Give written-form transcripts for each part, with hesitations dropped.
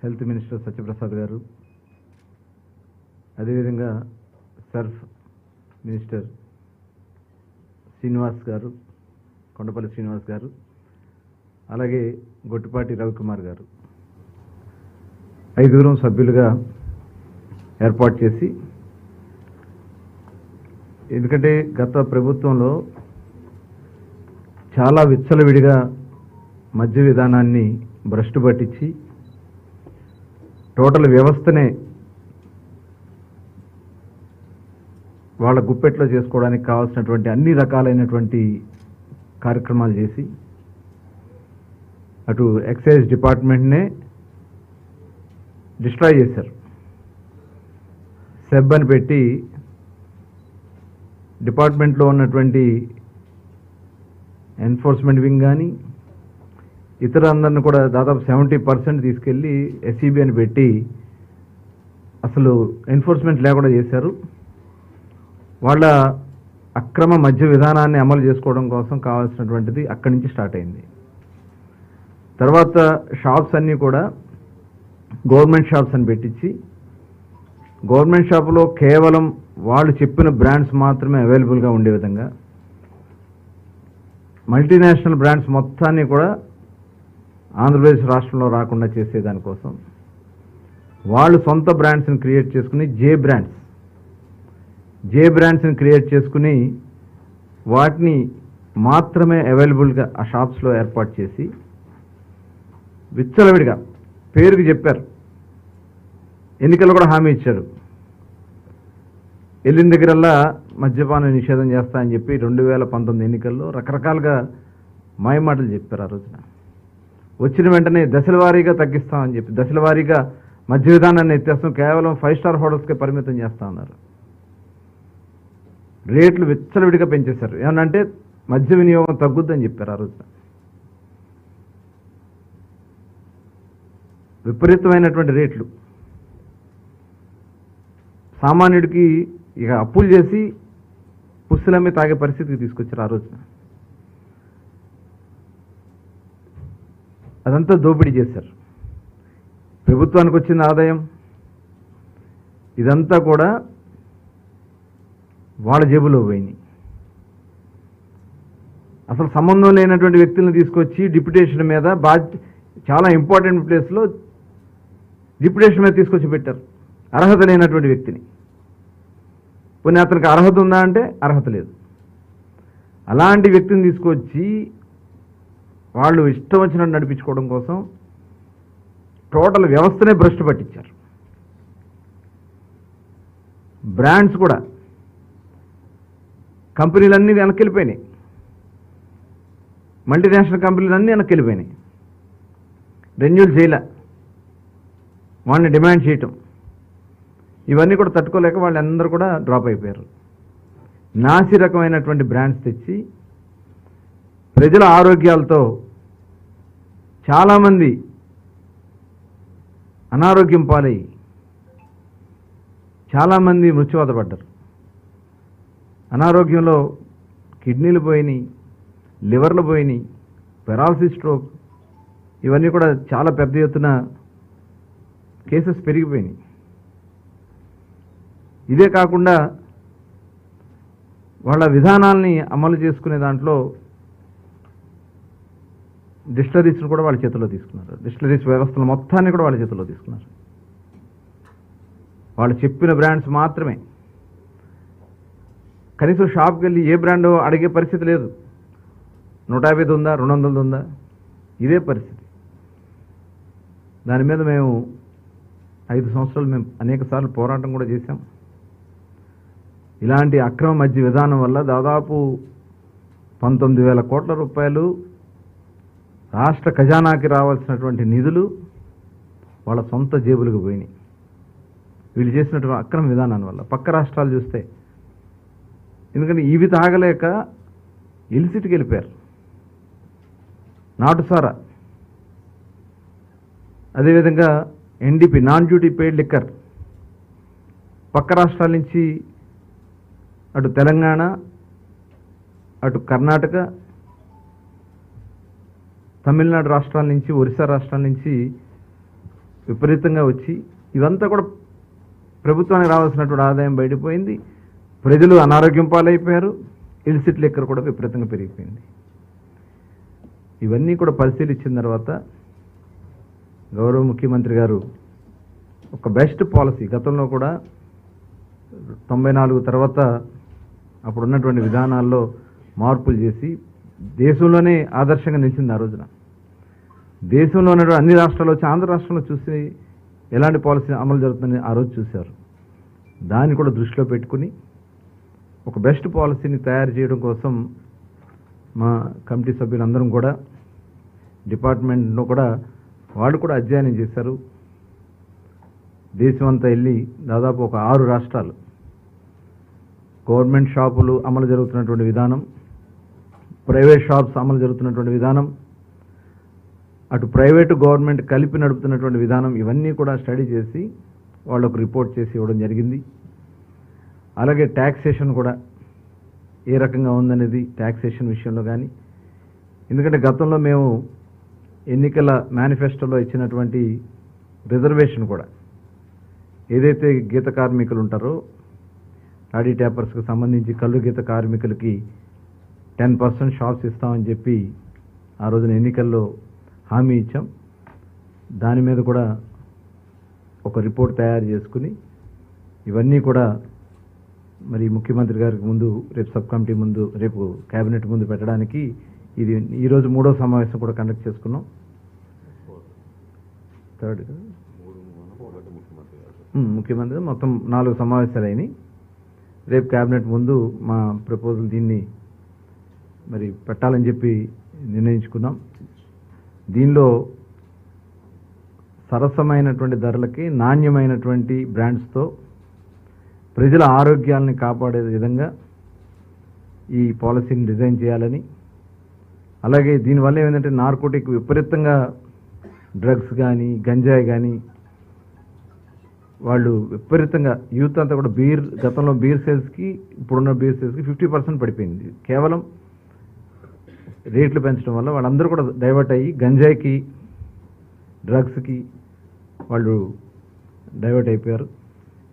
Health minister Satyaprasad గారు, అదేవిధంగా Surf minister Srinivas గారు, కొండపల్లి శ్రీనివాస్ గారు, అలాగే గొట్టిపాటి రవికుమార్ గారు ఐదుగురం సభ్యులుగా ఏర్పాటు చేసి, ఎందుకంటే గత ప్రభుత్వంలో చాలా విచ్చలవిడిగా మద్య విధానాన్ని భ్రష్టు పట్టించి టోటల్ వ్యవస్థనే వాళ్ళ గుప్పెట్లో చేసుకోవడానికి కావాల్సినటువంటి అన్ని రకాలైనటువంటి కార్యక్రమాలు చేసి అటు ఎక్సైజ్ డిపార్ట్మెంట్నే డిస్ట్రాయ్ చేశారు. సెబ్ అని పెట్టి డిపార్ట్మెంట్లో ఉన్నటువంటి ఎన్ఫోర్స్మెంట్ వింగ్ కానీ ఇతర అందరిని కూడా దాదాపు 70% తీసుకెళ్ళి ఎస్ఈబి అని పెట్టి అసలు ఎన్ఫోర్స్మెంట్ లేకుండా చేశారు. వాళ్ళ అక్రమ మద్య విధానాన్ని అమలు చేసుకోవడం కోసం కావాల్సినటువంటిది అక్కడి నుంచి స్టార్ట్ అయింది. తర్వాత షాప్స్ అన్నీ కూడా గవర్నమెంట్ షాప్స్ అని పెట్టించి గవర్నమెంట్ షాపులో కేవలం వాళ్ళు చెప్పిన బ్రాండ్స్ మాత్రమే అవైలబుల్గా ఉండే విధంగా మల్టీనేషనల్ బ్రాండ్స్ మొత్తాన్ని కూడా ఆంధ్రప్రదేశ్ రాష్ట్రంలో రాకుండా చేసేదానికోసం వాళ్ళు సొంత బ్రాండ్స్ని క్రియేట్ చేసుకుని జే బ్రాండ్స్ని క్రియేట్ చేసుకుని వాటిని మాత్రమే అవైలబుల్గా ఆ షాప్స్లో ఏర్పాటు చేసి విచ్చలవిడిగా పేరుకి చెప్పారు. ఎన్నికల్లో కూడా హామీ ఇచ్చారు. వెళ్ళిన దగ్గరల్లా మద్యపాన నిషేధం చేస్తా అని చెప్పి 2019 ఎన్నికల్లో రకరకాలుగా మాయమాటలు చెప్పారు. ఆ రోజున వచ్చిన వెంటనే దశల వారీగా తగ్గిస్తామని చెప్పి దశల వారీగా మద్య విధానాన్ని ఎత్తేస్తాం, కేవలం 5 స్టార్ హోటల్స్కే పరిమితం చేస్తా ఉన్నారు. రేట్లు విచ్చలవిడిగా పెంచేశారు. ఏమనంటే మద్య వినియోగం తగ్గుద్దని చెప్పారు. ఆ రోజున విపరీతమైనటువంటి రేట్లు, సామాన్యుడికి ఇక అప్పులు చేసి పుస్తులమ్మి తాగే పరిస్థితికి తీసుకొచ్చారు. ఆ రోజున అదంతా దోపిడీ చేశారు. ప్రభుత్వానికి వచ్చిన ఆదాయం ఇదంతా కూడా వాళ్ళ జేబులో పోయినాయి. అసలు సంబంధం లేనటువంటి వ్యక్తులను తీసుకొచ్చి డిప్యుటేషన్ మీద చాలా ఇంపార్టెంట్ ప్లేస్లో డిప్యుటేషన్ మీద తీసుకొచ్చి పెట్టారు. అర్హత లేనటువంటి వ్యక్తిని. పోనీ అతనికి అర్హత ఉందా అంటే అర్హత లేదు. అలాంటి వ్యక్తిని తీసుకొచ్చి వాళ్ళు ఇష్టం వచ్చినట్టు నడిపించుకోవడం కోసం టోటల్ వ్యవస్థనే భ్రష్టు పట్టించారు. బ్రాండ్స్ కూడా కంపెనీలన్నీ వెనక్కి వెళ్ళిపోయినాయి. మల్టీనేషనల్ కంపెనీలన్నీ వెనక్కి వెళ్ళిపోయినాయి. రెన్యూల్ చేయలే, వాళ్ళని డిమాండ్ చేయటం, ఇవన్నీ కూడా తట్టుకోలేక వాళ్ళందరూ కూడా డ్రాప్ అయిపోయారు. నాసి రకమైనటువంటి బ్రాండ్స్ తెచ్చి ప్రజల ఆరోగ్యాలతో చాలామంది అనారోగ్యం పాలై చాలామంది మృత్యువాత పడ్డారు. అనారోగ్యంలో కిడ్నీలు పోయినాయి, లివర్లు పోయినాయి, పెరాలసిస్, స్ట్రోక్, ఇవన్నీ కూడా చాలా పెద్ద ఎత్తున కేసెస్ పెరిగిపోయినాయి. ఇదే కాకుండా వాళ్ళ విధానాల్ని అమలు చేసుకునే దాంట్లో డిస్టిలరీస్ను కూడా వాళ్ళ చేతుల్లో తీసుకున్నారు. డిస్టిలరీస్ వ్యవస్థలు మొత్తాన్ని కూడా వాళ్ళ చేతుల్లో తీసుకున్నారు. వాళ్ళు చెప్పిన బ్రాండ్స్ మాత్రమే. కనీసం షాప్కి వెళ్ళి ఏ బ్రాండ్ అడిగే పరిస్థితి లేదు. 150 ఉందా, 200 ఉందా, ఇదే పరిస్థితి. దాని మీద మేము 5 సంవత్సరాలు మేము అనేక సార్లు పోరాటం కూడా చేశాం. ఇలాంటి అక్రమ మద్య విధానం వల్ల దాదాపు 19,000 కోట్ల రూపాయలు రాష్ట్ర ఖజానాకి రావాల్సినటువంటి నిధులు వాళ్ళ సొంత జేబులకు పోయినాయి. వీళ్ళు చేసినటువంటి అక్రమ విధానం వల్ల. పక్క రాష్ట్రాలు చూస్తే, ఎందుకంటే ఇవి తాగలేక ఇలిసిట్కి వెళ్ళిపోయారు. నాటుసారా, అదేవిధంగా NDP, non duty paid liquor, పక్క రాష్ట్రాల నుంచి అటు తెలంగాణ, అటు కర్ణాటక, తమిళనాడు రాష్ట్రాల నుంచి, ఒరిస్సా రాష్ట్రాల నుంచి విపరీతంగా వచ్చి ఇదంతా కూడా ప్రభుత్వానికి రావాల్సినటువంటి ఆదాయం బయటపోయింది. ప్రజలు అనారోగ్యం పాలైపోయారు. ఇల్సిట్ లెక్కర్ కూడా విపరీతంగా పెరిగిపోయింది. ఇవన్నీ కూడా పరిశీలించిన తర్వాత గౌరవ ముఖ్యమంత్రి గారు ఒక బెస్ట్ పాలసీ, గతంలో కూడా 94 తర్వాత అప్పుడున్నటువంటి విధానాల్లో మార్పులు చేసి దేశంలోనే ఆదర్శంగా నిలిచింది. ఆ రోజున దేశంలో ఉన్నటువంటి అన్ని రాష్ట్రాలు వచ్చి ఆంధ్ర రాష్ట్రంలో చూసి ఎలాంటి పాలసీ అమలు జరుగుతుందని ఆ రోజు చూశారు. దాన్ని కూడా దృష్టిలో పెట్టుకుని ఒక బెస్ట్ పాలసీని తయారు చేయడం కోసం మా కమిటీ సభ్యులందరం కూడా డిపార్ట్మెంట్లో కూడా వాళ్ళు కూడా అధ్యయనం చేశారు. దేశమంతా వెళ్ళి దాదాపు ఒక 6 రాష్ట్రాలు గవర్నమెంట్ షాపులు అమలు జరుగుతున్నటువంటి విధానం, ప్రైవేట్ షాప్స్ అమలు జరుగుతున్నటువంటి విధానం, అటు ప్రైవేటు గవర్నమెంట్ కలిపి నడుపుతున్నటువంటి విధానం, ఇవన్నీ కూడా స్టడీ చేసి వాళ్ళకు రిపోర్ట్ చేసి ఇవ్వడం జరిగింది. అలాగే ట్యాక్సేషన్ కూడా ఏ రకంగా ఉందనేది ట్యాక్సేషన్ విషయంలో కానీ, ఎందుకంటే గతంలో మేము ఎన్నికల మేనిఫెస్టోలో ఇచ్చినటువంటి రిజర్వేషన్ కూడా ఏదైతే గీత కార్మికులు ఉంటారో లాడీ ట్యాపర్స్కి సంబంధించి కళ్ళు గీత కార్మికులకి 10% షాప్స్ ఇస్తామని చెప్పి ఆ రోజున ఎన్నికల్లో హామీ ఇచ్చాం. దాని మీద కూడా ఒక రిపోర్ట్ తయారు చేసుకుని ఇవన్నీ కూడా మరి ముఖ్యమంత్రి గారికి ముందు రేపు సబ్ కమిటీ ముందు రేపు కేబినెట్ ముందు పెట్టడానికి ఇది ఈరోజు 3వ సమావేశం కూడా కండక్ట్ చేసుకున్నాం. థర్డ్ ముఖ్యమంత్రి మొత్తం 4 సమావేశాలు అయినాయి. రేపు కేబినెట్ ముందు మా ప్రపోజల్ దీన్ని మరి పెట్టాలని చెప్పి నిర్ణయించుకున్నాం. దీనిలో సరసమైనటువంటి ధరలకి నాణ్యమైనటువంటి బ్రాండ్స్తో ప్రజల ఆరోగ్యాలని కాపాడే విధంగా ఈ పాలసీని డిజైన్ చేయాలని, అలాగే దీనివల్ల ఏంటంటే నార్కోటిక్ విపరీతంగా డ్రగ్స్ కానీ గంజాయి కానీ వాళ్ళు విపరీతంగా యూత్ అంతా కూడా గతంలో బీర్ సేల్స్కి ఇప్పుడున్న బీర్ సేల్స్కి 50% పడిపోయింది. కేవలం రేట్లు పెంచడం వల్ల వాళ్ళందరూ కూడా డైవర్ట్ అయ్యి గంజాయికి డ్రగ్స్కి వాళ్ళు డైవర్ట్ అయిపోయారు.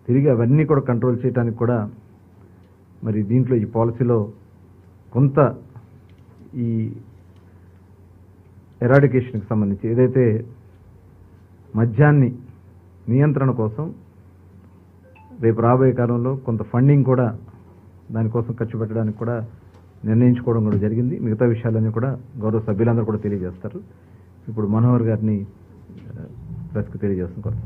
తిరిగి అవన్నీ కూడా కంట్రోల్ చేయడానికి కూడా మరి దీంట్లో ఈ పాలసీలో కొంత ఈ ఎరాడికేషన్కి సంబంధించి ఏదైతే మద్యాన్ని నియంత్రణ కోసం రేపు రాబోయే కాలంలో కొంత ఫండింగ్ కూడా దానికోసం ఖర్చు పెట్టడానికి కూడా నిర్ణయించుకోవడం కూడా జరిగింది. మిగతా విషయాలన్నీ కూడా గౌరవ సభ్యులందరూ కూడా తెలియజేస్తారు. ఇప్పుడు మనోహర్ గారిని ప్రెస్కి తెలియజేస్తున్నారు.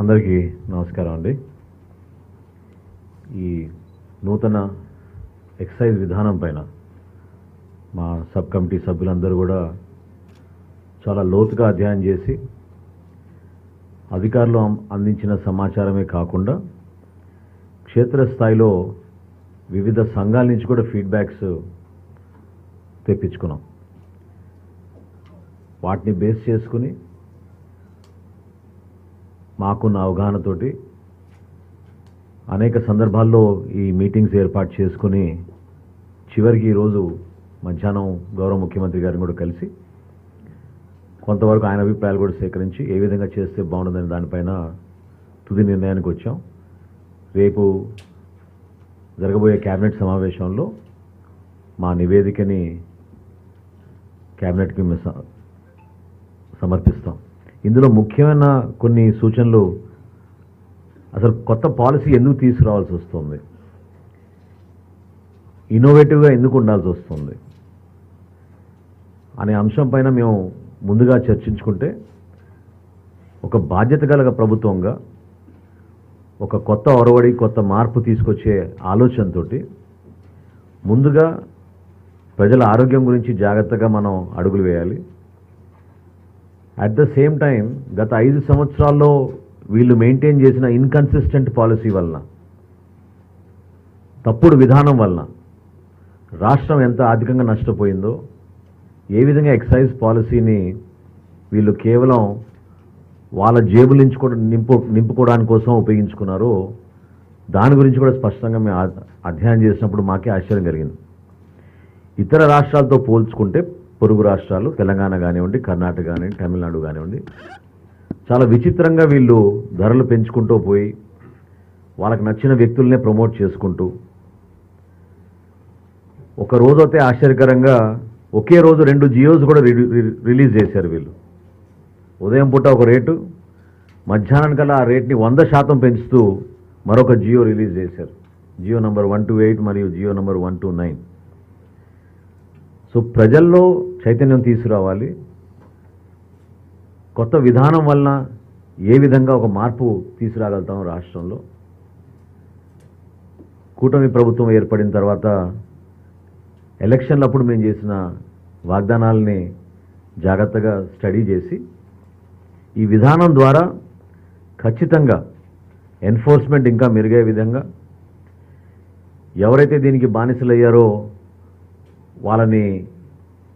అందరికీ నమస్కారం అండి. ఈ నూతన ఎక్సైజ్ విధానం పైన మా సబ్ కమిటీ సభ్యులందరూ కూడా చాలా లోతుగా అధ్యయనం చేసి అధికారులు అందించిన సమాచారమే కాకుండా క్షేత్రస్థాయిలో వివిధ సంఘాల నుంచి కూడా ఫీడ్బ్యాక్స్ తెప్పించుకున్నాం. వాటిని బేస్ చేసుకుని మాకున్న అవగాహనతోటి అనేక సందర్భాల్లో ఈ మీటింగ్స్ ఏర్పాటు చేసుకుని చివరికి ఈరోజు మధ్యాహ్నం గౌరవ ముఖ్యమంత్రి గారిని కూడా కలిసి కొంతవరకు ఆయన అభిప్రాయాలు కూడా సేకరించి ఏ విధంగా చేస్తే బాగుంటుందనే దానిపైన తుది నిర్ణయానికి వచ్చాం. రేపు జరగబోయే కేబినెట్ సమావేశంలో మా నివేదికని కేబినెట్కి సమర్పిస్తాం. ఇందులో ముఖ్యమైన కొన్ని సూచనలు, అసలు కొత్త పాలసీ ఎందుకు తీసుకురావాల్సి వస్తుంది, ఇన్నోవేటివ్గా ఎందుకు ఉండాల్సి వస్తుంది అనే అంశం పైన మేము ముందుగా చర్చించుకుంటే ఒక బాధ్యత గల ప్రభుత్వంగా ఒక కొత్త ఒరవడి కొత్త మార్పు తీసుకొచ్చే ఆలోచనతో ముందుగా ప్రజల ఆరోగ్యం గురించి జాగ్రత్తగా మనం అడుగులు వేయాలి. అట్ ద సేమ్ టైం గత 5 సంవత్సరాల్లో వీళ్ళు మెయింటైన్ చేసిన ఇన్కన్సిస్టెంట్ పాలసీ వలన, తప్పుడు విధానం వలన రాష్ట్రం ఎంత ఆర్థికంగా నష్టపోయిందో, ఏ విధంగా ఎక్సైజ్ పాలసీని వీళ్ళు కేవలం వాళ్ళ జేబుల నుంచి కూడా నింపుకోవడానికి కోసం ఉపయోగించుకున్నారో దాని గురించి కూడా స్పష్టంగా మేము అధ్యయనం చేసినప్పుడు మాకే ఆశ్చర్యం కలిగింది. ఇతర రాష్ట్రాలతో పోల్చుకుంటే పొరుగు రాష్ట్రాలు తెలంగాణ కానివ్వండి, కర్ణాటక కానివ్వండి, తమిళనాడు కానివ్వండి, చాలా విచిత్రంగా వీళ్ళు ధరలు పెంచుకుంటూ పోయి వాళ్ళకి నచ్చిన వ్యక్తులనే ప్రమోట్ చేసుకుంటూ, ఒక రోజు అయితే ఆశ్చర్యకరంగా ఒకే రోజు 2 జియోస్ కూడా రిలీజ్ చేశారు వీళ్ళు. ఉదయం పూట ఒక రేటు, మధ్యాహ్నం కల్లా ఆ రేట్ని 100% పెంచుతూ మరొక జియో రిలీజ్ చేశారు. జియో నంబర్ 128 మరియు జియో నంబర్ 129. సో ప్రజల్లో చైతన్యం తీసుకురావాలి. కొత్త విధానం వలన ఏ విధంగా ఒక మార్పు తీసుకురాగలుగుతాం రాష్ట్రంలో. కూటమి ప్రభుత్వం ఏర్పడిన తర్వాత ఎలక్షన్లప్పుడు మేము చేసిన వాగ్దానాలని జాగ్రత్తగా స్టడీ చేసి ఈ విధానం ద్వారా ఖచ్చితంగా ఎన్ఫోర్స్మెంట్ ఇంకా మెరుగే విధంగా, ఎవరైతే దీనికి బానిసలయ్యారో వాళ్ళని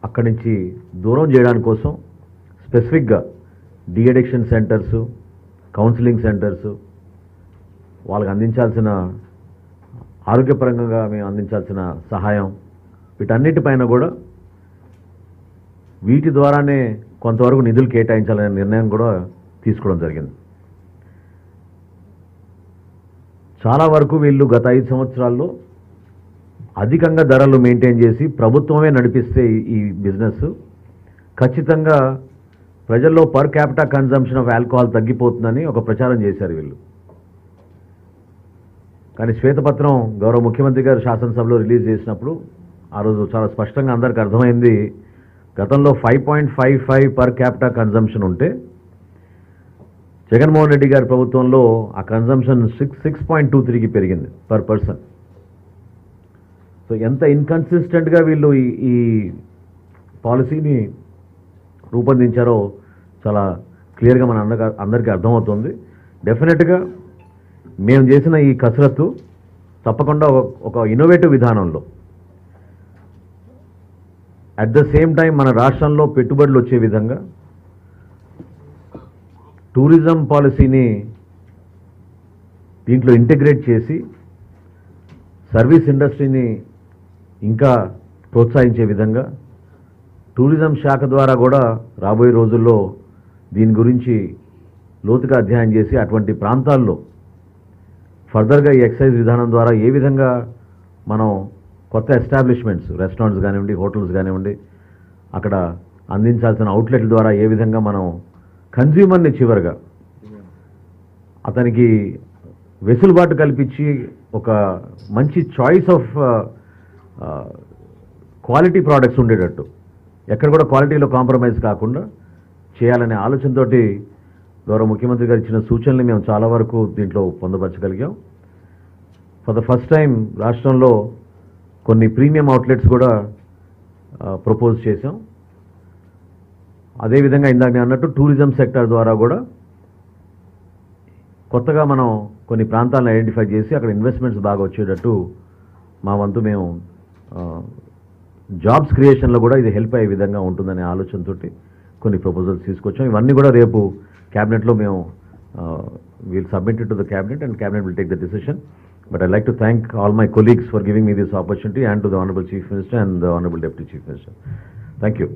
అక్కడి నుంచి దూరం చేయడానికి కోసం స్పెసిఫిక్గా డీఅడిక్షన్ సెంటర్సు, కౌన్సిలింగ్ సెంటర్సు, వాళ్ళకి అందించాల్సిన ఆరోగ్యపరంగా మేము అందించాల్సిన సహాయం, వీటన్నిటిపైన కూడా వీటి ద్వారానే కొంతవరకు నిధులు కేటాయించాలనే నిర్ణయం కూడా తీసుకోవడం జరిగింది. చాలా వరకు వీళ్ళు గత 5 సంవత్సరాల్లో అధికంగా ధరలు మెయింటైన్ చేసి ప్రభుత్వమే నడిపిస్తే ఈ బిజినెస్ ఖచ్చితంగా ప్రజల్లో per capita consumption of alcohol తగ్గిపోతుందని ఒక ప్రచారం చేశారు వీళ్ళు. కానీ శ్వేతపత్రం గౌరవ ముఖ్యమంత్రి గారు శాసనసభలో రిలీజ్ చేసినప్పుడు ఆ రోజు చాలా స్పష్టంగా అందరికీ అర్థమైంది. గతంలో 5.55 పర్ క్యాపిటా కన్జంప్షన్ ఉంటే జగన్మోహన్ రెడ్డి గారి ప్రభుత్వంలో ఆ కన్జంప్షన్ 6.23కి పెరిగింది పర్ పర్సన్. సో ఎంత ఇన్కన్సిస్టెంట్గా వీళ్ళు ఈ పాలసీని రూపొందించారో చాలా క్లియర్గా మన అందరికీ అర్థమవుతుంది. డెఫినెట్గా మేము చేసిన ఈ కసరత్తు తప్పకుండా ఒక ఇన్నోవేటివ్ విధానంలో, అట్ ద సేమ్ టైం మన రాష్ట్రంలో పెట్టుబడులు వచ్చే విధంగా టూరిజం పాలసీని దీంట్లో ఇంటిగ్రేట్ చేసి సర్వీస్ ఇండస్ట్రీని ఇంకా ప్రోత్సహించే విధంగా టూరిజం శాఖ ద్వారా కూడా రాబోయే రోజుల్లో దీని గురించి లోతుగా అధ్యయనం చేసి అటువంటి ప్రాంతాల్లో ఫర్దర్గా ఈ ఎక్సైజ్ విధానం ద్వారా ఏ విధంగా మనం కొత్త ఎస్టాబ్లిష్మెంట్స్, రెస్టారెంట్స్ కానివ్వండి, హోటల్స్ కానివ్వండి, అక్కడ అందించాల్సిన అవుట్లెట్ల ద్వారా ఏ విధంగా మనం కన్జ్యూమర్ని చివరిగా అతనికి వెసులుబాటు కల్పించి ఒక మంచి చాయిస్ ఆఫ్ క్వాలిటీ ప్రోడక్ట్స్ ఉండేటట్టు, ఎక్కడ కూడా క్వాలిటీలో కాంప్రమైజ్ కాకుండా చేయాలనే ఆలోచనతోటి గౌరవ ముఖ్యమంత్రి గారు ఇచ్చిన సూచనలు మేము చాలా వరకు దీంట్లో పొందుపరచగలిగాం. ఫర్ ద ఫస్ట్ టైం రాష్ట్రంలో కొన్ని ప్రీమియం అవుట్లెట్స్ కూడా ప్రపోజ్ చేశాం. అదేవిధంగా ఇందాక నేను అన్నట్టు టూరిజం సెక్టర్ ద్వారా కూడా కొత్తగా మనం కొన్ని ప్రాంతాలను ఐడెంటిఫై చేసి అక్కడ ఇన్వెస్ట్మెంట్స్ బాగా వచ్చేటట్టు మా వంతు మేము జాబ్స్ క్రియేషన్లో కూడా ఇది హెల్ప్ అయ్యే విధంగా ఉంటుందనే ఆలోచనతో కొన్ని ప్రపోజల్స్ తీసుకొచ్చాం. ఇవన్నీ కూడా రేపు క్యాబినెట్లో మేము will submit to the cabinet and cabinet will take the decision. But I'd like to thank all my colleagues for giving me this opportunity, and to the Honorable Chief Minister and the Honorable Deputy Chief Minister. Thank you.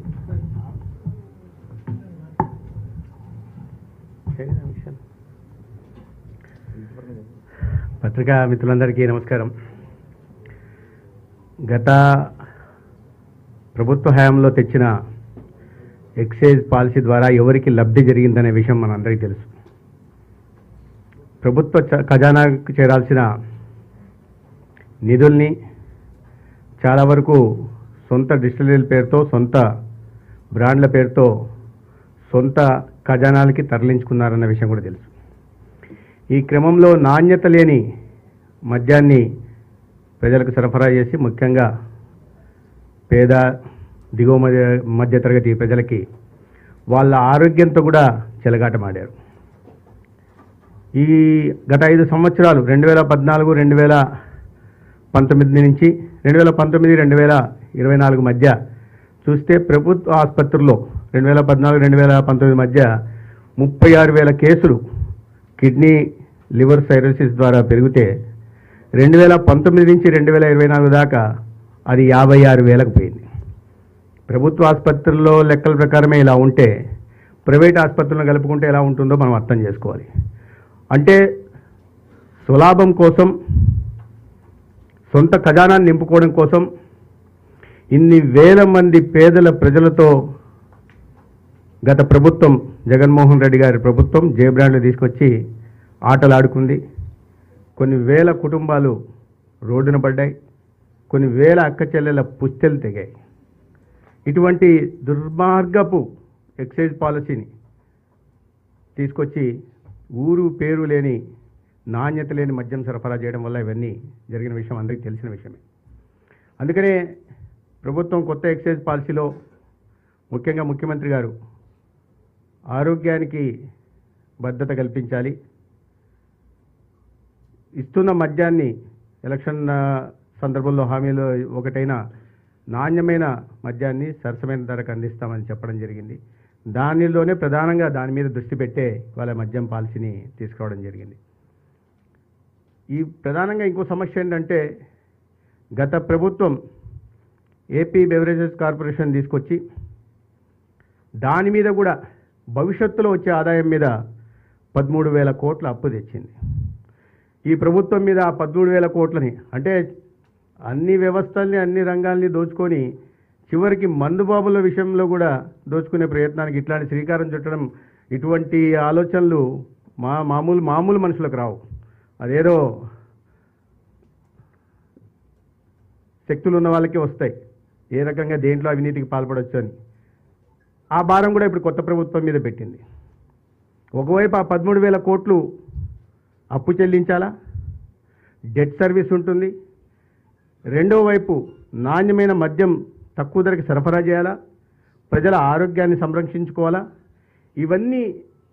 పత్రికా మిత్రులందరికీ నమస్కారం. గత ప్రభుత్వ హయాంలో తెచ్చిన excise policy ద్వారా ఎవరికి లబ్ధి జరిగిందనే విషయం మనందరికీ తెలుసు. ప్రభుత్వ ఖజానాకు చేరాల్సిన నిధుల్ని చాలా వరకు సొంత డిస్టిలరీల పేరుతో, సొంత బ్రాండ్ల పేరుతో సొంత ఖజానాలకి తరలించుకున్నారన్న విషయం కూడా తెలుసు. ఈ క్రమంలో నాణ్యత లేని మద్యాన్ని ప్రజలకు సరఫరా చేసి ముఖ్యంగా పేద దిగువ మధ్యతరగతి ప్రజలకి వాళ్ళ ఆరోగ్యంతో కూడా చెలగాటమాడారు. ఈ గత 5 సంవత్సరాలు 2014, 2019 నుంచి 2019, 2024 మధ్య చూస్తే ప్రభుత్వ ఆసుపత్రుల్లో 2014, 2019 మధ్య 36,000 కేసులు కిడ్నీ లివర్ సైరోసిస్ ద్వారా పెరిగితే 2019 నుంచి 2024 దాకా అది 56,000కు పోయింది. ప్రభుత్వ ఆసుపత్రుల్లో లెక్కల ప్రకారమే ఇలా ఉంటే ప్రైవేట్ ఆసుపత్రులను కలుపుకుంటే ఎలా ఉంటుందో మనం అర్థం చేసుకోవాలి. అంటే స్వలాభం కోసం, సొంత ఖజానాన్ని నింపుకోవడం కోసం ఇన్ని వేల మంది పేదల ప్రజలతో గత ప్రభుత్వం, జగన్మోహన్ రెడ్డి గారి ప్రభుత్వం జేబ్రాండ్లు తీసుకొచ్చి ఆటలాడుకుంది. కొన్ని వేల కుటుంబాలు రోడ్డున పడ్డాయి, కొన్ని వేల అక్క చెల్లెల పుస్తెలు తెగాయి. ఇటువంటి దుర్మార్గపు ఎక్సైజ్ పాలసీని తీసుకొచ్చి ఊరు పేరు లేని, నాణ్యత లేని మద్యం సరఫరా చేయడం వల్ల ఇవన్నీ జరిగిన విషయం అందరికీ తెలిసిన విషయమే. అందుకనే ప్రభుత్వం కొత్త ఎక్సైజ్ పాలసీలో ముఖ్యంగా ముఖ్యమంత్రి గారు ఆరోగ్యానికి భద్రత కల్పించాలి, ఇస్తున్న మద్యాన్ని ఎలక్షన్ సందర్భంలో హామీలో ఒకటైన నాణ్యమైన మద్యాన్ని సరసమైన ధరకు అందిస్తామని చెప్పడం జరిగింది. దానిలోనే ప్రధానంగా దాని మీద దృష్టి పెట్టే వాళ్ళ మద్యం పాలసీని తీసుకురావడం జరిగింది. ఈ ప్రధానంగా ఇంకో సమస్య ఏంటంటే, గత ప్రభుత్వం ఏపీ బెవరేజెస్ కార్పొరేషన్ తీసుకొచ్చి దాని మీద కూడా భవిష్యత్తులో వచ్చే ఆదాయం మీద 13,000 కోట్ల అప్పు తెచ్చింది. ఈ ప్రభుత్వం మీద ఆ 13,000 కోట్లని, అంటే అన్ని వ్యవస్థల్ని, అన్ని రంగాల్ని దోచుకొని చివరికి మందుబాబుల విషయంలో కూడా దోచుకునే ప్రయత్నానికి ఇట్లాంటి శ్రీకారం చుట్టడం, ఇటువంటి ఆలోచనలు మామూలు మనుషులకు రావు. అదేదో శక్తులు ఉన్న వాళ్ళకే వస్తాయి, ఏ రకంగా దేంట్లో అవినీతికి పాల్పడవచ్చు అని. ఆ భారం కూడా ఇప్పుడు కొత్త ప్రభుత్వం మీద పెట్టింది. ఒకవైపు ఆ 13,000 కోట్లు అప్పు చెల్లించాలా, డెట్ సర్వీస్ ఉంటుంది. రెండో వైపు నాణ్యమైన మద్యం తక్కువ ధరకి సరఫరా చేయాలా, ప్రజల ఆరోగ్యాన్ని సంరక్షించుకోవాలా. ఇవన్నీ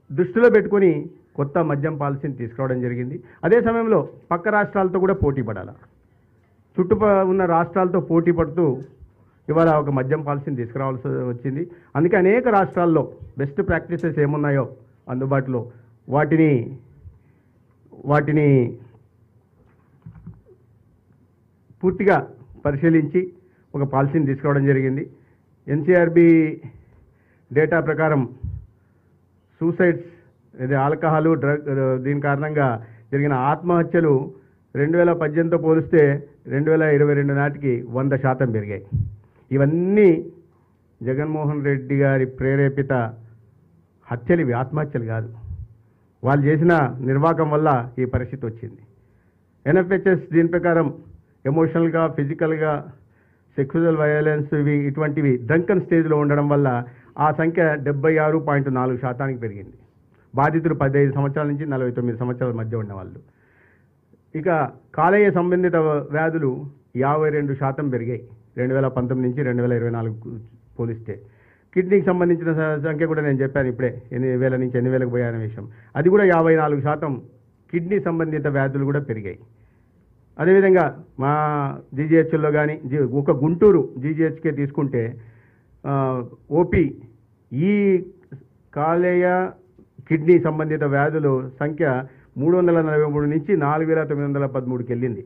దృష్టిలో పెట్టుకొని కొత్త మద్యం పాలసీని తీసుకురావడం జరిగింది. అదే సమయంలో పక్క రాష్ట్రాలతో కూడా పోటీ పడాలా, ఉన్న రాష్ట్రాలతో పోటీ పడుతూ ఇవాళ ఒక మద్యం పాలసీని తీసుకురావాల్సి వచ్చింది. అందుకే అనేక రాష్ట్రాల్లో బెస్ట్ ప్రాక్టీసెస్ ఏమున్నాయో అందుబాటులో వాటిని పూర్తిగా పరిశీలించి ఒక పాలసీని తీసుకురావడం జరిగింది. ఎన్సీఆర్బీ డేటా ప్రకారం సూసైడ్స్, ఇది ఆల్కహాలు, డ్రగ్, దీని కారణంగా జరిగిన ఆత్మహత్యలు 2018తో పోలిస్తే 2022 నాటికి 100% పెరిగాయి. ఇవన్నీ జగన్మోహన్ రెడ్డి గారి ప్రేరేపిత హత్యలు, ఇవి ఆత్మహత్యలు కాదు. వాళ్ళు చేసిన నిర్వాహకం వల్ల ఈ పరిస్థితి వచ్చింది. ఎన్ఎఫ్హెచ్ఎస్ దీని ప్రకారం ఎమోషనల్గా, ఫిజికల్గా, సెక్సువల్ వైలెన్స్ ఇటువంటివి డ్రంకన్ స్టేజ్లో ఉండడం వల్ల ఆ సంఖ్య 76.4% పెరిగింది. బాధితులు 15 సంవత్సరాల నుంచి 49 సంవత్సరాల మధ్య ఉన్నవాళ్ళు. ఇక కాలేయ సంబంధిత వ్యాధులు 52% పెరిగాయి 2019 నుంచి 2024 పోలిస్తే. కిడ్నీకి సంబంధించిన సంఖ్య కూడా నేను చెప్పాను ఇప్పుడే, 8,000 నుంచి 8,000కు పోయాన విషయం. అది కూడా 54% కిడ్నీ సంబంధిత వ్యాధులు కూడా పెరిగాయి. అదేవిధంగా మా జీజీహెచ్లో కానీ, ఒక గుంటూరు జీజీహెచ్కే తీసుకుంటే ఓపీ ఈ కాలేయ కిడ్నీ సంబంధిత వ్యాధుల సంఖ్య 343 నుంచి 4,913కి వెళ్ళింది.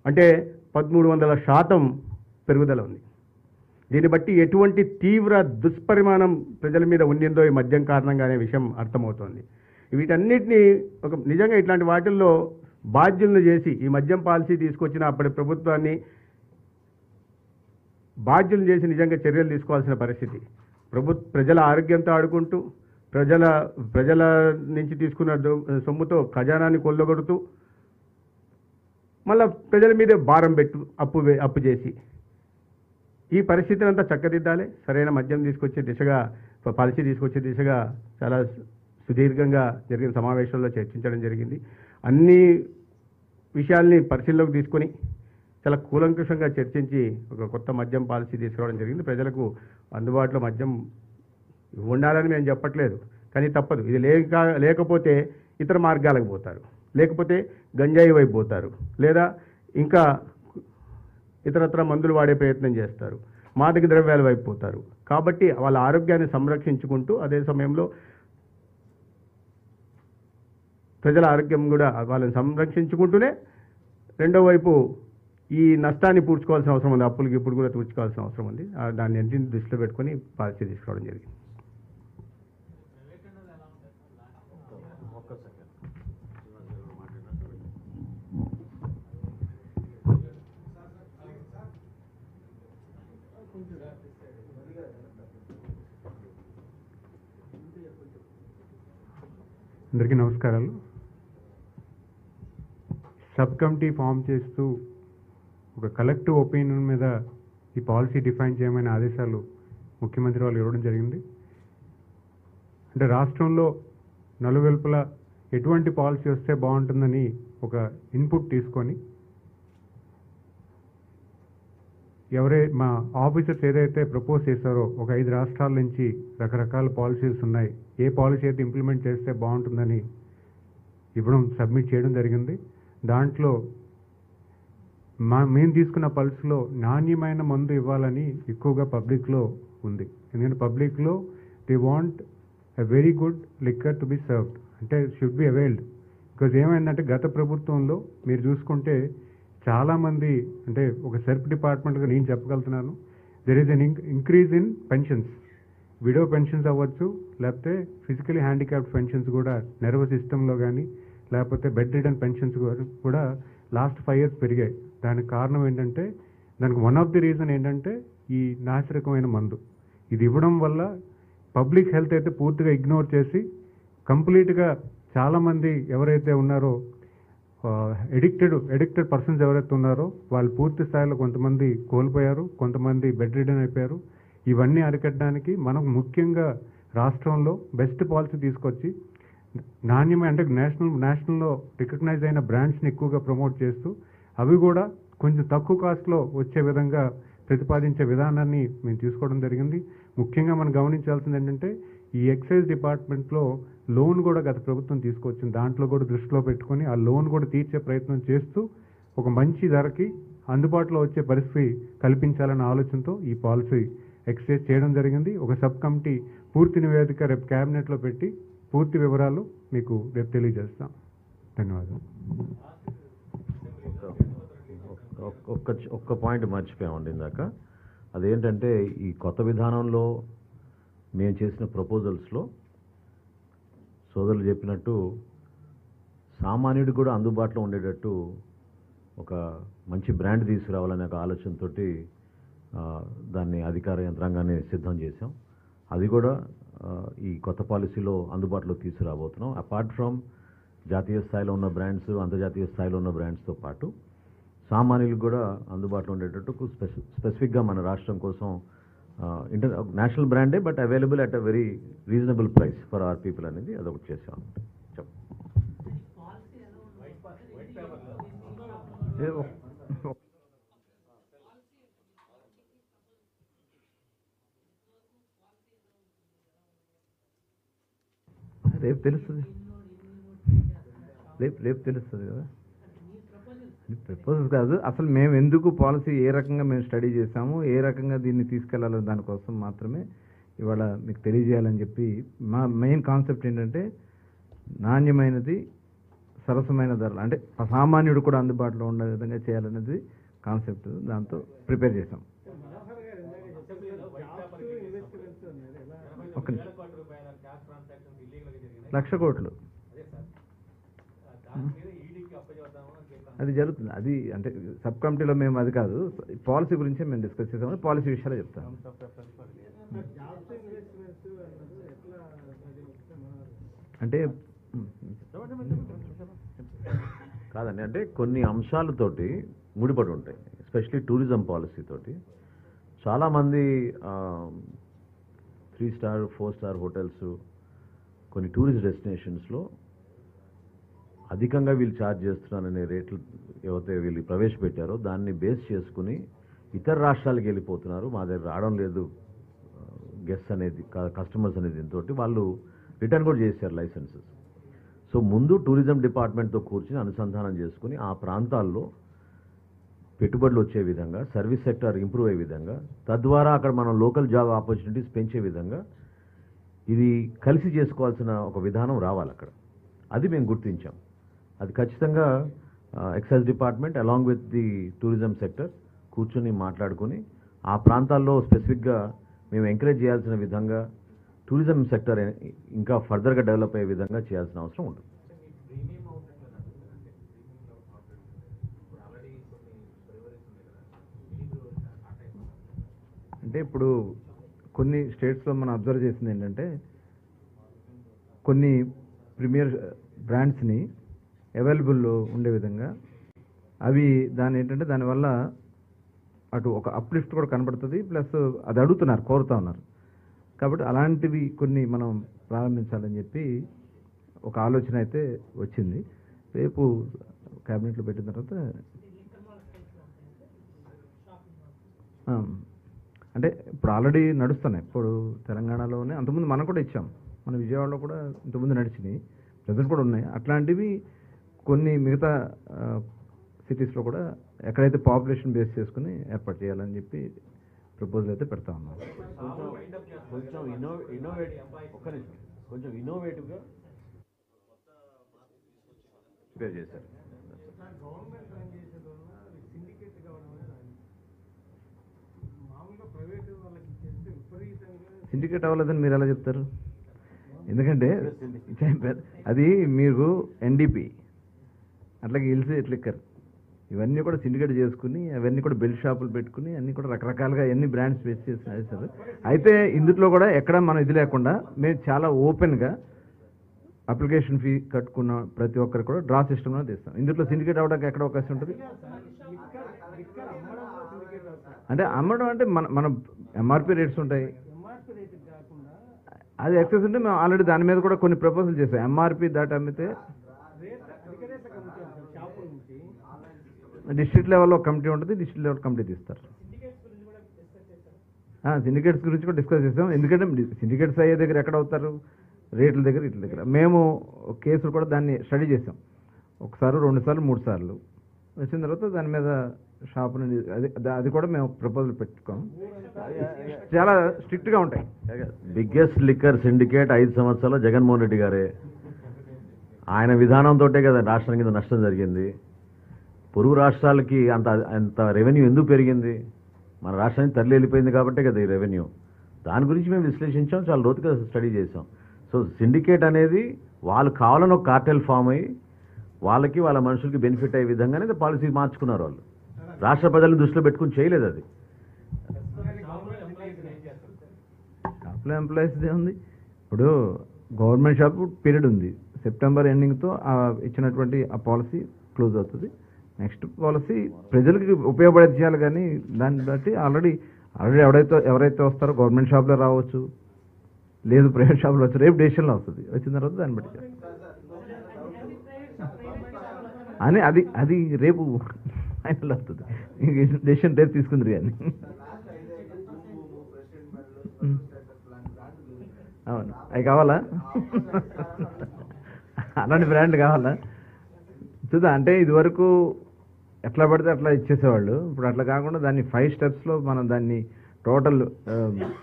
అంటే 1300% పెరుగుదల ఉంది. దీన్ని బట్టి ఎటువంటి తీవ్ర దుష్పరిమాణం ప్రజల మీద ఉండిందో ఈ మద్యం కారణంగా అనే విషయం అర్థమవుతోంది. వీటన్నిటినీ నిజంగా ఇట్లాంటి వాటిల్లో బాధ్యులను చేసి ఈ మద్యం పాలసీ తీసుకొచ్చిన అప్పటి ప్రభుత్వాన్ని బాధ్యులను చేసి నిజంగా చర్యలు తీసుకోవాల్సిన పరిస్థితి. ప్రజల ఆరోగ్యంతో ఆడుకుంటూ, ప్రజల నుంచి తీసుకున్న సొమ్ముతో ఖజానాన్ని కొల్లగొడుతూ, మళ్ళా ప్రజల మీదే భారం అప్పు చేసి ఈ పరిస్థితిని అంతా చక్కదిద్దాలి. సరైన మద్యం తీసుకొచ్చే దిశగా, పాలసీ తీసుకొచ్చే దిశగా చాలా సుదీర్ఘంగా జరిగిన సమావేశంలో చర్చించడం జరిగింది. అన్ని విషయాల్ని పరిశీలనలోకి తీసుకొని చాలా కూలంకషంగా చర్చించి ఒక కొత్త మద్యం పాలసీ తీసుకురావడం జరిగింది. ప్రజలకు అందుబాటులో మద్యం ఉండాలని మేము చెప్పట్లేదు, కానీ తప్పదు. ఇది లేకపోతే ఇతర మార్గాలకు పోతారు, లేకపోతే గంజాయి వైపు పోతారు, లేదా ఇంకా ఇతరత్ర మందులు వాడే ప్రయత్నం చేస్తారు, మాదక ద్రవ్యాల వైపు పోతారు. కాబట్టి వాళ్ళ ఆరోగ్యాన్ని సంరక్షించుకుంటూ అదే సమయంలో ప్రజల ఆరోగ్యం కూడా వాళ్ళని సంరక్షించుకుంటూనే రెండో వైపు ఈ నష్టాన్ని పూడ్చుకోవాల్సిన అవసరం ఉంది, అప్పులకి ఇప్పుడు కూడా పూడ్చుకోవాల్సిన అవసరం ఉంది. దాన్ని అన్నింటిని దృష్టిలో పెట్టుకొని పాలసీ తీసుకురావడం జరిగింది. అందరికీ నమస్కారాలు. సబ్ కమిటీ ఫామ్ చేస్తూ ఒక కలెక్టివ్ ఒపీనియన్ మీద ఈ పాలసీ డిఫైన్ చేయమని ఆదేశాలు ముఖ్యమంత్రి వాళ్ళు ఇవ్వడం జరిగింది. అంటే రాష్ట్రంలో నలువైపులా ఎటువంటి పాలసీ వస్తే బాగుంటుందని ఒక ఇన్పుట్ తీసుకొని మా ఆఫీసర్స్ ఏదైతే ప్రపోజ్ చేశారో ఒక 5 రాష్ట్రాల నుంచి రకరకాల పాలసీస్ ఉన్నాయి, ఏ పాలసీ అయితే ఇంప్లిమెంట్ చేస్తే బాగుంటుందని సబ్మిట్ చేయడం జరిగింది. దాంట్లో మేము తీసుకున్న పల్స్లో నాణ్యమైన మందు ఇవ్వాలని ఎక్కువగా పబ్లిక్లో ఉంది. ఎందుకంటే పబ్లిక్లో they want a very good liquor to be served, అంటే షుడ్ బి అవైల్డ్. బికాజ్ ఏమైందంటే గత ప్రభుత్వంలో మీరు చూసుకుంటే చాలామంది, అంటే ఒక సెర్ప్ డిపార్ట్మెంట్గా నేను చెప్పగలుగుతున్నాను, there is an increase in pensions, widow pensions అవ్వచ్చు, లేకపోతే ఫిజికలీ హ్యాండిక్యాప్డ్ పెన్షన్స్ కూడా నర్వస్ సిస్టంలో కానీ లేకపోతే బెడ్ రిడన్ పెన్షన్స్ కూడా లాస్ట్ 5 years పెరిగాయి. దానికి కారణం ఏంటంటే, దానికి వన్ ఆఫ్ ది రీజన్ ఏంటంటే ఈ నాసిరకమైన మందు ఇది ఇవ్వడం వల్ల పబ్లిక్ హెల్త్ అయితే పూర్తిగా ఇగ్నోర్ చేసి కంప్లీట్గా చాలామంది ఎవరైతే ఉన్నారో ఎడిక్టెడ్ పర్సన్స్ ఎవరైతే ఉన్నారో వాళ్ళు పూర్తి స్థాయిలో కొంతమంది కోల్పోయారు, కొంతమంది బెడ్ రిడన్ అయిపోయారు. ఇవన్నీ అరికట్టడానికి మనం ముఖ్యంగా రాష్ట్రంలో బెస్ట్ పాలసీ తీసుకొచ్చి నాణ్యమైన, అంటే నేషనల్లో రికగ్నైజ్ అయిన బ్రాండ్స్ని ఎక్కువగా ప్రమోట్ చేస్తూ అవి కూడా కొంచెం తక్కువ కాస్ట్లో వచ్చే విధంగా ప్రతిపాదించే విధానాన్ని మేము తీసుకోవడం జరిగింది. ముఖ్యంగా మనం గమనించాల్సింది ఏంటంటే ఈ ఎక్సైజ్ డిపార్ట్మెంట్లో లోన్ కూడా గత ప్రభుత్వం తీసుకొచ్చింది. దాంట్లో కూడా దృష్టిలో పెట్టుకొని ఆ లోన్ కూడా తీర్చే ప్రయత్నం చేస్తూ ఒక మంచి ధరకి అందుబాటులో వచ్చే పరిస్థితి కల్పించాలన్న ఆలోచనతో ఈ పాలసీ ఎక్సైజ్ చేయడం జరిగింది. ఒక సబ్ కమిటీ పూర్తి నివేదిక రేపు క్యాబినెట్లో పెట్టి పూర్తి వివరాలు మీకు రేపు తెలియజేస్తాం. ధన్యవాదాలు. ఒక్క పాయింట్ మర్చిపోయామండి ఇందాక. అదేంటంటే ఈ కొత్త విధానంలో మేము చేసిన ప్రపోజల్స్లో సోదరులు చెప్పినట్టు సామాన్యుడికి కూడా అందుబాటులో ఉండేటట్టు ఒక మంచి బ్రాండ్ తీసుకురావాలనే ఒక ఆలోచనతో దాన్ని అధికార యంత్రాంగాన్ని సిద్ధం చేశాం. అది కూడా ఈ కొత్త పాలసీలో అందుబాటులో తీసుకురాబోతున్నాం. అపార్ట్ ఫ్రమ్ జాతీయ స్థాయిలో ఉన్న బ్రాండ్స్, అంతర్జాతీయ స్థాయిలో ఉన్న బ్రాండ్స్తో పాటు సామాన్యులకు కూడా అందుబాటులో ఉండేటట్టు స్పెసిఫిక్గా మన రాష్ట్రం కోసం నేషనల్ బ్రాండే but available at a very reasonable price for our people అనేది అదొకటి చేసాం. రేపు తెలుస్తుంది, రేపు తెలుస్తుంది కదా. ప్రపోజల్స్ కాదు, అసలు మేము ఎందుకు పాలసీ ఏ రకంగా మేము స్టడీ చేసాము, ఏ రకంగా దీన్ని తీసుకెళ్లాలని దానికోసం మాత్రమే ఇవాళ మీకు తెలియజేయాలని చెప్పి మా మెయిన్ కాన్సెప్ట్ ఏంటంటే నాణ్యమైనది, సరసమైన ధరలు, అంటే సామాన్యుడు కూడా అందుబాటులో ఉండే విధంగా చేయాలనేది కాన్సెప్ట్. దాంతో ప్రిపేర్ చేసాం. ఒక 1,00,000 కోట్లు అది జరుగుతుంది. అది అంటే సబ్ కమిటీలో మేము అది కాదు, పాలసీ గురించి మేము డిస్కస్ చేసాము. పాలసీ విషయాలు చెప్తాను. అంటే కాదండి, అంటే కొన్ని అంశాలతోటి ముడిపడి ఉంటాయి. ఎస్పెషలీ టూరిజం పాలసీ తోటి చాలామంది 3 star 4 star హోటల్స్, కొన్ని టూరిస్ట్ డెస్టినేషన్స్లో అధికంగా వీళ్ళు ఛార్జ్ చేస్తున్నారనే రేట్లు ఏవైతే వీళ్ళు ప్రవేశపెట్టారో దాన్ని బేస్ చేసుకుని ఇతర రాష్ట్రాలకు వెళ్ళిపోతున్నారు. మా దగ్గర రావడం లేదు గెస్ట్ అనేది, కస్టమర్స్ అనేది, దీంతో వాళ్ళు రిటర్న్ కూడా చేశారు లైసెన్సెస్. సో ముందు టూరిజం డిపార్ట్మెంట్తో కూర్చుని అనుసంధానం చేసుకుని ఆ ప్రాంతాల్లో పెట్టుబడులు వచ్చే విధంగా, సర్వీస్ సెక్టర్ ఇంప్రూవ్ అయ్యే విధంగా, తద్వారా అక్కడ మనం లోకల్ జాబ్ ఆపర్చునిటీస్ పెంచే విధంగా ఇది కలిసి చేసుకోవాల్సిన ఒక విధానం రావాలి అక్కడ. అది మేము గుర్తించాం. అది ఖచ్చితంగా excise department along with the tourism sector కూర్చొని మాట్లాడుకొని ఆ ప్రాంతాల్లో స్పెసిఫిక్గా మేము ఎంకరేజ్ చేయాల్సిన విధంగా టూరిజం సెక్టర్ ఇంకా ఫర్దర్గా డెవలప్ అయ్యే విధంగా చేయాల్సిన అవసరం ఉంటుంది. అంటే ఇప్పుడు కొన్ని స్టేట్స్లో మనం అబ్జర్వ్ చేసింది ఏంటంటే కొన్ని ప్రీమియర్ బ్రాండ్స్ని అవైలబుల్లో ఉండే విధంగా అవి ఏంటంటే దానివల్ల అటు ఒక అప్లిఫ్ట్ కూడా కనబడుతుంది, ప్లస్ అది అడుగుతున్నారు, కోరుతా ఉన్నారు. కాబట్టి అలాంటివి కొన్ని మనం ప్రారంభించాలని చెప్పి ఒక ఆలోచన అయితే వచ్చింది. రేపు క్యాబినెట్లో పెట్టిన తర్వాత అంటే ఇప్పుడు ఆల్రెడీ నడుస్తున్నాయి. ఇప్పుడు తెలంగాణలోనే అంతకుముందు మనం కూడా ఇచ్చాం, మన విజయవాడలో కూడా ఇంతకుముందు నడిచినాయి, ప్రజెంట్ కూడా ఉన్నాయి. అట్లాంటివి కొన్ని మిగతా సిటీస్లో కూడా ఎక్కడైతే పాపులేషన్ బేస్ చేసుకుని ఏర్పాటు చేయాలని చెప్పి ప్రపోజల్ అయితే పెడతా ఉన్నాం. కొంచెం ఇన్నోవేటివ్గా ప్రిపేర్ చేశారు. సిండికేట్ అవ్వలేదని మీరు ఎలా చెప్తారు? ఎందుకంటే అది మీకు ఎన్డీపీ అట్లాగే హిల్స్ లిక్కర్ ఇవన్నీ కూడా సిండికేట్ చేసుకుని అవన్నీ కూడా బెల్ట్ షాపులు పెట్టుకుని అన్నీ కూడా రకరకాలుగా ఎన్ని బ్రాండ్స్ వేస్ట్ చేస్తారు. అయితే ఇందులో కూడా ఎక్కడ మనం ఇది లేకుండా మేము చాలా ఓపెన్గా అప్లికేషన్ ఫీ కట్టుకున్న ప్రతి ఒక్కరు కూడా డ్రా సిస్టమ్లో తీస్తాం. ఇందులో సిండికేట్ అవ్వడానికి ఎక్కడ అవకాశం ఉంటుంది? అంటే అమ్మడం అంటే మన ఎంఆర్పి రేట్స్ ఉంటాయి, అది ఎక్సెస్ ఉంటే మేము ఆల్రెడీ దాని మీద కూడా కొన్ని ప్రపోజల్ చేసాం. ఎంఆర్పి దాటి అమ్మితే డిస్ట్రిక్ట్ లెవెల్లో కమిటీ ఉంటుంది, డిస్ట్రిక్ట్ లెవెల్ కమిటీ తీస్తారు. సిండికేట్స్ గురించి కూడా డిస్కస్ చేసాం. ఎందుకంటే సిండికేట్స్ అయ్యే దగ్గర ఎక్కడ అవుతారు? రేట్ల దగ్గర, ఇట్ల దగ్గర. మేము కేసులు కూడా దాన్ని స్టడీ చేసాం, ఒకసారి 2 సార్లు 3 సార్లు. వచ్చిన తర్వాత దాని మీద షాపుని అది కూడా మేము ప్రపోజల్ పెట్టుకోం. చాలా స్ట్రిక్ట్గా ఉంటాయి. బిగ్గెస్ట్ లిక్కర్ సిండికేట్ 5 సంవత్సరాలు జగన్మోహన్ రెడ్డి గారే. ఆయన విధానంతో కదా రాష్ట్రం కింద నష్టం జరిగింది. పొరుగు రాష్ట్రాలకి అంత రెవెన్యూ ఎందుకు పెరిగింది? మన రాష్ట్రానికి తరలి వెళ్ళిపోయింది కాబట్టే కదా ఈ రెవెన్యూ. దాని గురించి మేము విశ్లేషించాం, చాలా లోతుగా స్టడీ చేసాం. సో సిండికేట్ అనేది వాళ్ళు కావాలని ఒక కార్టెల్ ఫామ్ అయ్యి వాళ్ళకి వాళ్ళ మనుషులకి బెనిఫిట్ అయ్యే విధంగానే పాలసీ మార్చుకున్నారు వాళ్ళు. రాష్ట్ర ప్రజలను దృష్టిలో పెట్టుకుని చేయలేదు అది. షాప్లో ఎంప్లాయీస్దే ఉంది. ఇప్పుడు గవర్నమెంట్ షాప్ పీరియడ్ ఉంది, సెప్టెంబర్ ఎండింగ్తో ఇచ్చినటువంటి ఆ పాలసీ క్లోజ్ అవుతుంది. నెక్స్ట్ పాలసీ ప్రజలకి ఉపయోగపడేది చేయాలి. కానీ దాన్ని బట్టి ఆల్రెడీ ఎవరైతే వస్తారో గవర్నమెంట్ షాప్లో రావచ్చు, లేదు ప్రైవేట్ షాప్లో వచ్చు, రేపు డెసిషన్లో వస్తుంది. వచ్చిన తర్వాత దాన్ని బట్టి అని అది రేపు ఫైనల్ వస్తుంది. డెసిషన్ రేపు తీసుకుందరు కానీ. అవును, అవి కావాలా? అలాంటి బ్రాండ్ కావాలా? చూద్దా, అంటే ఇదివరకు ఎట్లా పడితే అట్లా ఇచ్చేసేవాళ్ళు. ఇప్పుడు అట్లా కాకుండా దాన్ని 5 స్టెప్స్లో మనం దాన్ని టోటల్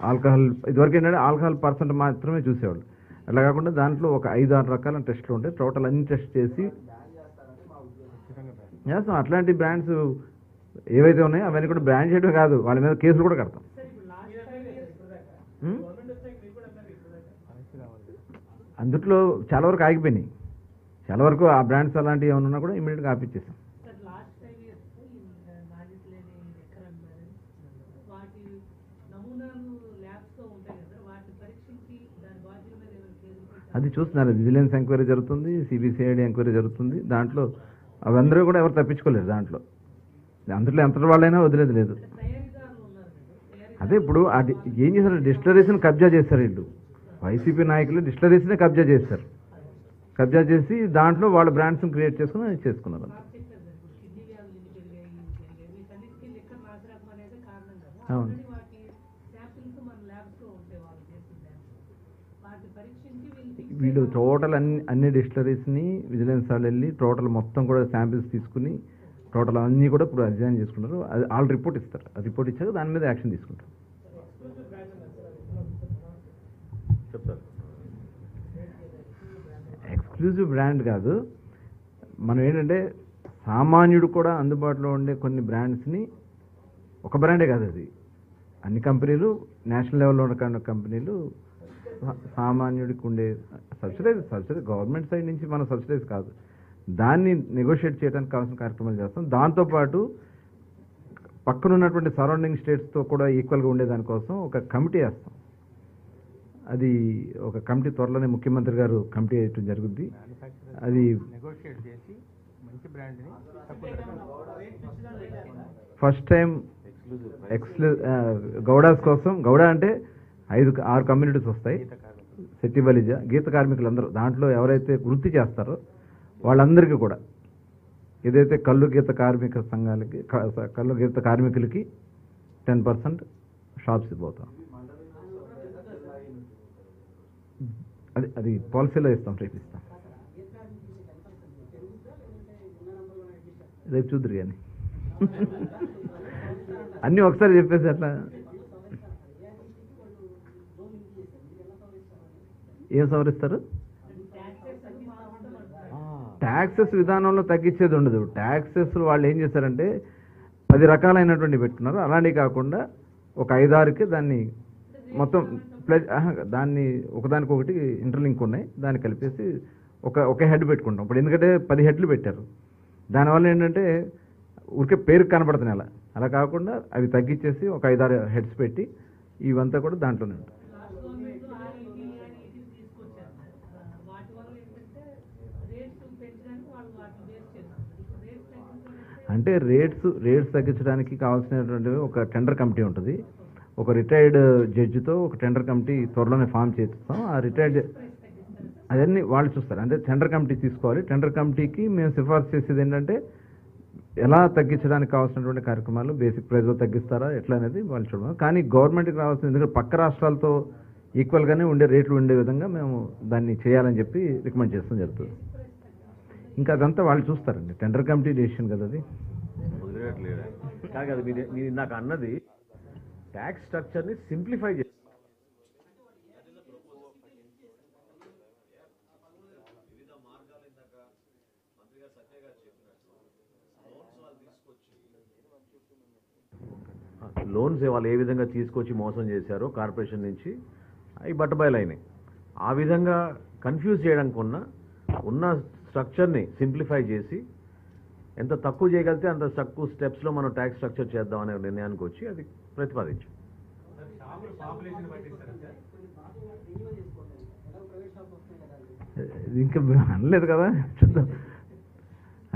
ఆల్కహాల్, ఇదివరకు ఏంటంటే ఆల్కహాల్ % మాత్రమే చూసేవాళ్ళు. అట్లా కాకుండా దాంట్లో ఒక 5-6 రకాల టెస్టులు ఉంటాయి. టోటల్ అన్ని టెస్ట్ చేసి చేస్తాం. అట్లాంటి బ్రాండ్స్ ఏవైతే ఉన్నాయో అవన్నీ కూడా బ్రాండ్ చేయడం కాదు, వాళ్ళ మీద కేసులు కూడా కడతాం. అందుట్లో చాలా వరకు ఆగిపోయినాయి. చాలా వరకు ఆ బ్రాండ్స్ అలాంటివి ఏమైనా ఉన్నా కూడా ఇమీడియట్గా ఆపిచ్చేసాం. అది చూస్తున్నారు, విజిలెన్స్ ఎంక్వైరీ జరుగుతుంది, సిబిసిఐడి ఎంక్వైరీ జరుగుతుంది. దాంట్లో అవందరూ కూడా ఎవరు తప్పించుకోలేరు. దాంట్లో ఎంత వాళ్ళైనా వదిలేదు లేదు. అదే ఇప్పుడు అది ఏం చేశారు, డిస్టిలరీస్ని కబ్జా చేస్తారు వీళ్ళు. వైసీపీ నాయకులు డిస్టిలరీస్నే కబ్జా చేస్తారు. కబ్జా చేసి దాంట్లో వాళ్ళ బ్రాండ్స్ని క్రియేట్ చేసుకుని చేసుకున్నారు. అవును, వీళ్ళు టోటల్ అన్ని డిస్టిలరీస్ని విజిలెన్స్ వాళ్ళు వెళ్ళి టోటల్ మొత్తం కూడా శాంపిల్స్ తీసుకుని టోటల్ అన్నీ కూడా ఇప్పుడు అధ్యయనం చేసుకుంటారు. అది వాళ్ళు రిపోర్ట్ ఇస్తారు. ఆ రిపోర్ట్ ఇచ్చాక దాని మీద యాక్షన్ తీసుకుంటారు. చెప్తారు. ఎక్స్క్లూజివ్ బ్రాండ్ కాదు, మనం ఏంటంటే సామాన్యుడు కూడా అందుబాటులో ఉండే కొన్ని బ్రాండ్స్ని, ఒక బ్రాండే కాదు అది, అన్ని కంపెనీలు, నేషనల్ లెవెల్లో ఉన్న కంపెనీలు సామాన్యుడికి ఉండే సబ్సిడైజ్ గవర్నమెంట్ సైడ్ నుంచి మన సబ్సిడైజ్ కాదు, దాన్ని నెగోషియేట్ చేయడానికి కావాల్సిన కార్యక్రమాలు చేస్తాం. దాంతోపాటు పక్కన ఉన్నటువంటి సరౌండింగ్ స్టేట్స్తో కూడా ఈక్వల్గా ఉండేదానికోసం ఒక కమిటీ వేస్తాం. అది ఒక కమిటీ త్వరలోనే ముఖ్యమంత్రి గారు కమిటీ వేయటం జరుగుద్ది. అది నెగోషియేట్ చేసి మంచి బ్రాండ్ని ఫస్ట్ టైం గౌడాస్ కోసం, గౌడ అంటే 5-6 కమ్యూనిటీస్ వస్తాయి, శెట్టి బలిజ, గీత కార్మికులందరూ దాంట్లో ఎవరైతే వృత్తి చేస్తారో వాళ్ళందరికీ కూడా ఏదైతే కళ్ళు గీత కార్మిక సంఘాలకి, కళ్ళు గీత కార్మికులకి 10% షాప్స్ ఇవ్వబోతాం. అది పాలసీలో ఇస్తాం, రేపు ఇస్తాం, రేపు చూద్దరు కానీ అన్నీ ఒకసారి చెప్పేసి అట్లా ఏం సవరిస్తారు? ట్యాక్సెస్ విధానంలో తగ్గించేది ఉండదు. ట్యాక్సెస్ వాళ్ళు ఏం చేశారంటే 10 రకాలైనటువంటి పెట్టుకున్నారు. అలాంటివి కాకుండా ఒక 5-6కి దాన్ని మొత్తం దాన్ని ఒకదానికొకటి ఇంటర్లింక్ ఉన్నాయి, దాన్ని కలిపేసి ఒక హెడ్ పెట్టుకుంటాం. ఇప్పుడు ఎందుకంటే 10 హెడ్లు పెట్టారు, దానివల్ల ఏంటంటే ఊరికే పేరుకి కనపడుతున్నాయి. అలా కాకుండా అవి తగ్గించేసి ఒక 5-6 హెడ్స్ పెట్టి ఇవంతా కూడా దాంట్లోనే ఉంటాయి. అంటే రేట్స్ తగ్గించడానికి కావాల్సినటువంటి ఒక టెండర్ కమిటీ ఉంటుంది. ఒక రిటైర్డ్ జడ్జితో ఒక టెండర్ కమిటీ త్వరలోనే ఫామ్ చేస్తాం. ఆ రిటైర్డ్ అవన్నీ వాళ్ళు చూస్తారు. అంటే టెండర్ కమిటీ తీసుకోవాలి. టెండర్ కమిటీకి మేము సిఫార్సు చేసేది ఏంటంటే ఎలా తగ్గించడానికి కావాల్సినటువంటి కార్యక్రమాలు, బేసిక్ ప్రైస్లో తగ్గిస్తారా ఎట్లా అనేది వాళ్ళు చూడడం. కానీ గవర్నమెంట్కి రావాల్సింది, ఎందుకంటే పక్క రాష్ట్రాలతో ఈక్వల్గానే రేట్లు ఉండే విధంగా మేము దాన్ని చేయాలని చెప్పి రికమెండ్ చేస్తాం జరుగుతుంది. ఇంకా అదంతా వాళ్ళు చూస్తారండి, టెండర్ కమిటీ డెసిషన్ కదా అది. కాదు మీరు నాకు అన్నది ట్యాక్స్ స్ట్రక్చర్ని సింప్లిఫై చేసి లోన్స్ వాళ్ళు ఏ విధంగా తీసుకొచ్చి మోసం చేశారో కార్పొరేషన్ నుంచి అవి బట్టబయలైనాయి. ఆ విధంగా కన్ఫ్యూజ్ చేయడానికి ఉన్న స్ట్రక్చర్ని సింప్లిఫై చేసి ఎంత తక్కువ చేయగలిగితే అంత తక్కువ స్టెప్స్లో మనం ట్యాక్స్ స్ట్రక్చర్ చేద్దాం అనే నిర్ణయానికి వచ్చి అది ప్రతిపాదించాం. ఇంకా అనలేదు కదా, చూద్దాం.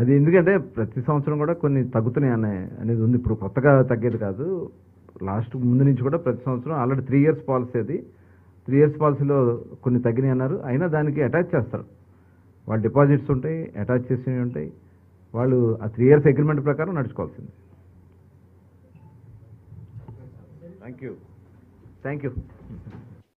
అది ఎందుకంటే ప్రతి సంవత్సరం కూడా కొన్ని తగ్గుతున్నాయి అనేది ఉంది. ఇప్పుడు కొత్తగా తగ్గేది కాదు, లాస్ట్ ముందు నుంచి కూడా ప్రతి సంవత్సరం ఆల్రెడీ 3 years పాలసీ. అది 3 years పాలసీలో కొన్ని తగ్గినాయి అన్నారు. అయినా దానికి అటాచ్ చేస్తారు, వాళ్ళ డిపాజిట్స్ ఉంటాయి, అటాచ్ చేసినవి ఉంటాయి. వాళ్ళు ఆ 3 years అగ్రిమెంట్ ప్రకారం నడుచుకోవాల్సింది. Thank you.